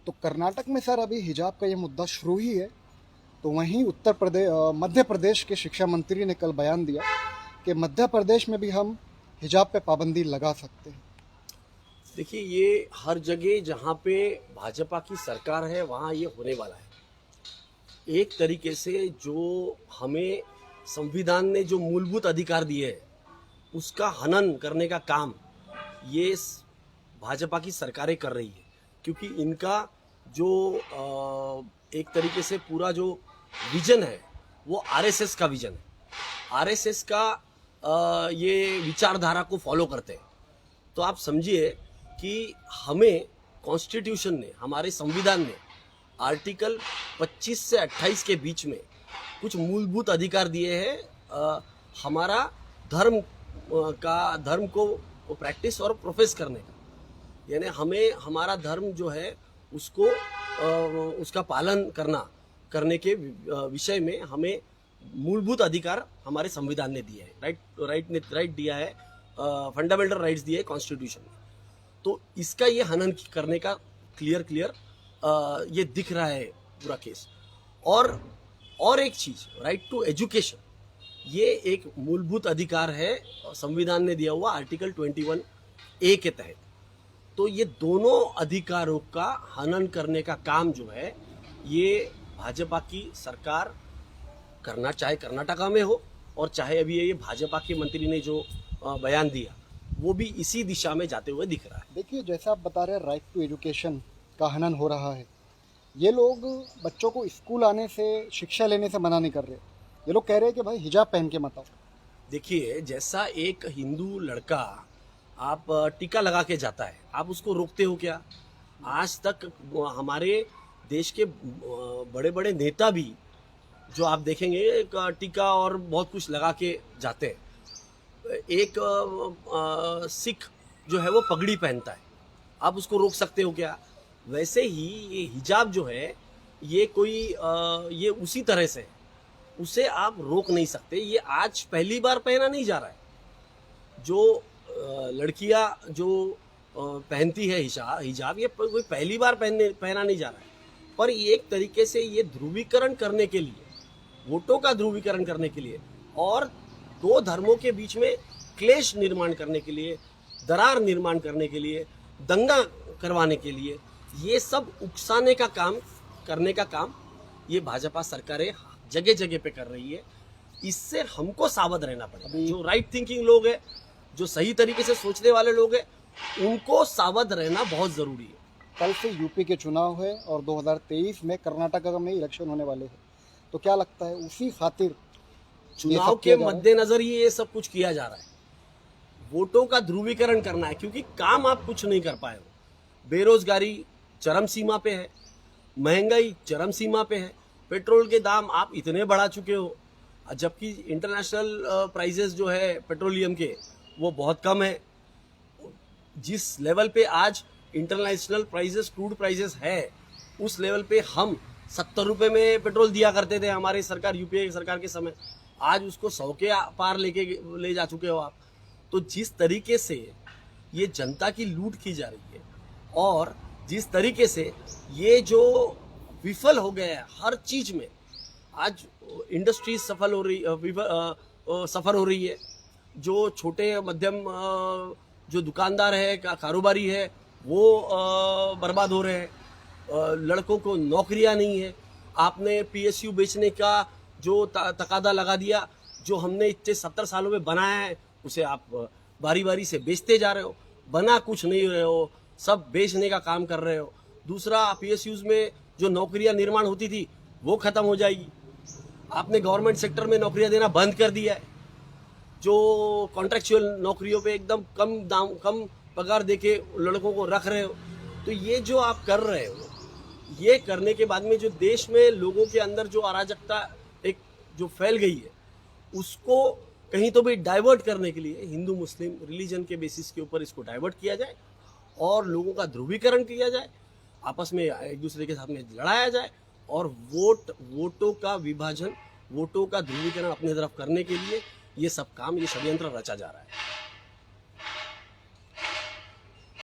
तो कर्नाटक में सर अभी हिजाब का ये मुद्दा शुरू ही है। तो वहीं मध्य प्रदेश के शिक्षा मंत्री ने कल बयान दिया कि मध्य प्रदेश में भी हम हिजाब पे पाबंदी लगा सकते हैं। देखिए, ये हर जगह जहाँ पे भाजपा की सरकार है वहाँ ये होने वाला है। एक तरीके से जो हमें संविधान ने जो मूलभूत अधिकार दिए हैं उसका हनन करने का काम ये भाजपा की सरकारें कर रही है, क्योंकि इनका जो एक तरीके से पूरा जो विजन है वो आरएसएस का विजन है। आरएसएस का ये विचारधारा को फॉलो करते हैं। तो आप समझिए कि हमें कॉन्स्टिट्यूशन ने, हमारे संविधान ने आर्टिकल 25 से 28 के बीच में कुछ मूलभूत अधिकार दिए हैं हमारा धर्म को प्रैक्टिस और प्रोफेस करने का। यानी हमें हमारा धर्म जो है उसको उसका पालन करने के विषय में हमें मूलभूत अधिकार हमारे संविधान ने दिए हैं। राइट दिया है, फंडामेंटल राइट्स दिए कॉन्स्टिट्यूशन ने। तो इसका ये हनन करने का क्लियर ये दिख रहा है पूरा केस। और एक चीज, राइट टू एजुकेशन, ये एक मूलभूत अधिकार है संविधान ने दिया हुआ आर्टिकल 21A के तहत। तो ये दोनों अधिकारों का हनन करने का काम जो है ये भाजपा की सरकार करना, चाहे कर्नाटका में हो और चाहे अभी ये भाजपा के मंत्री ने जो बयान दिया वो भी इसी दिशा में जाते हुए दिख रहा है। देखिए, जैसा आप बता रहे हैं राइट टू एजुकेशन का हनन हो रहा है। ये लोग बच्चों को स्कूल आने से, शिक्षा लेने से मना नहीं कर रहे। ये लोग कह रहे हैं कि भाई हिजाब पहन के मत आओ। देखिए, जैसा एक हिंदू लड़का आप टीका लगा के जाता है, आप उसको रोकते हो क्या? आज तक हमारे देश के बड़े बड़े नेता भी जो आप देखेंगे एक टीका और बहुत कुछ लगा के जाते हैं। एक सिख जो है वो पगड़ी पहनता है, आप उसको रोक सकते हो क्या? वैसे ही ये हिजाब जो है ये कोई ये उसी तरह से है, उसे आप रोक नहीं सकते। ये आज पहली बार पहना नहीं जा रहा है। जो लड़कियां जो पहनती है हिजाब ये कोई पहली बार पहना नहीं जा रहा है। पर ये एक तरीके से ये ध्रुवीकरण करने के लिए, वोटों का ध्रुवीकरण करने के लिए और दो धर्मों के बीच में क्लेश निर्माण करने के लिए, दरार निर्माण करने के लिए, दंगा करवाने के लिए, ये सब उकसाने का काम, करने का काम ये भाजपा सरकारें जगह जगह पे कर रही है। इससे हमको सावध रहना पड़ेगा। जो राइट थिंकिंग लोग हैं, जो सही तरीके से सोचने वाले लोग हैं, उनको सावध रहना बहुत जरूरी है। कल से यूपी के चुनाव है और 2023 में कर्नाटक में इलेक्शन होने वाले हैं। तो क्या लगता है उसी खातिर चुनाव के मद्देनजर ही ये सब कुछ किया जा रहा है? वोटों का ध्रुवीकरण करना है, क्योंकि काम आप कुछ नहीं कर पाए हो। बेरोजगारी चरम सीमा पे है, महंगाई चरम सीमा पे है, पेट्रोल के दाम आप इतने बढ़ा चुके हो, जबकि इंटरनेशनल प्राइसेस जो है पेट्रोलियम के वो बहुत कम है। जिस लेवल पे आज इंटरनेशनल प्राइसेस, क्रूड प्राइसेस है, उस लेवल पे हम 70 रुपए में पेट्रोल दिया करते थे हमारी सरकार, यूपीए सरकार के समय। आज उसको 100 के पार ले जा चुके हो आप। तो जिस तरीके से ये जनता की लूट की जा रही है और जिस तरीके से ये जो विफल हो गया है हर चीज में, आज इंडस्ट्रीज सफल हो रही है। जो छोटे मध्यम जो दुकानदार है, कारोबारी है, वो बर्बाद हो रहे हैं। लड़कों को नौकरियां नहीं है। आपने पीएसयू बेचने का जो तकादा लगा दिया, जो हमने इतने 70 सालों में बनाया है, उसे आप बारी बारी से बेचते जा रहे हो। बना कुछ नहीं रहे हो, सब बेचने का काम कर रहे हो। दूसरा, पीएसयूज में जो नौकरियां निर्माण होती थी वो खत्म हो जाएगी। आपने गवर्नमेंट सेक्टर में नौकरियां देना बंद कर दिया है। जो कॉन्ट्रेक्चुअल नौकरियों पे एकदम कम पगार देके लड़कों को रख रहे हो। तो ये जो आप कर रहे हो, ये करने के बाद में जो देश में लोगों के अंदर जो अराजकता एक जो फैल गई है, उसको कहीं तो भी डाइवर्ट करने के लिए हिंदू मुस्लिम रिलीजन के बेसिस के ऊपर इसको डाइवर्ट किया जाए और लोगों का ध्रुवीकरण किया जाए, आपस में एक दूसरे के साथ में लड़ाया जाए और वोटों का विभाजन, वोटों का ध्रुवीकरण अपनी तरफ करने के लिए ये सब काम, ये षड्यंत्र रचा जा रहा है।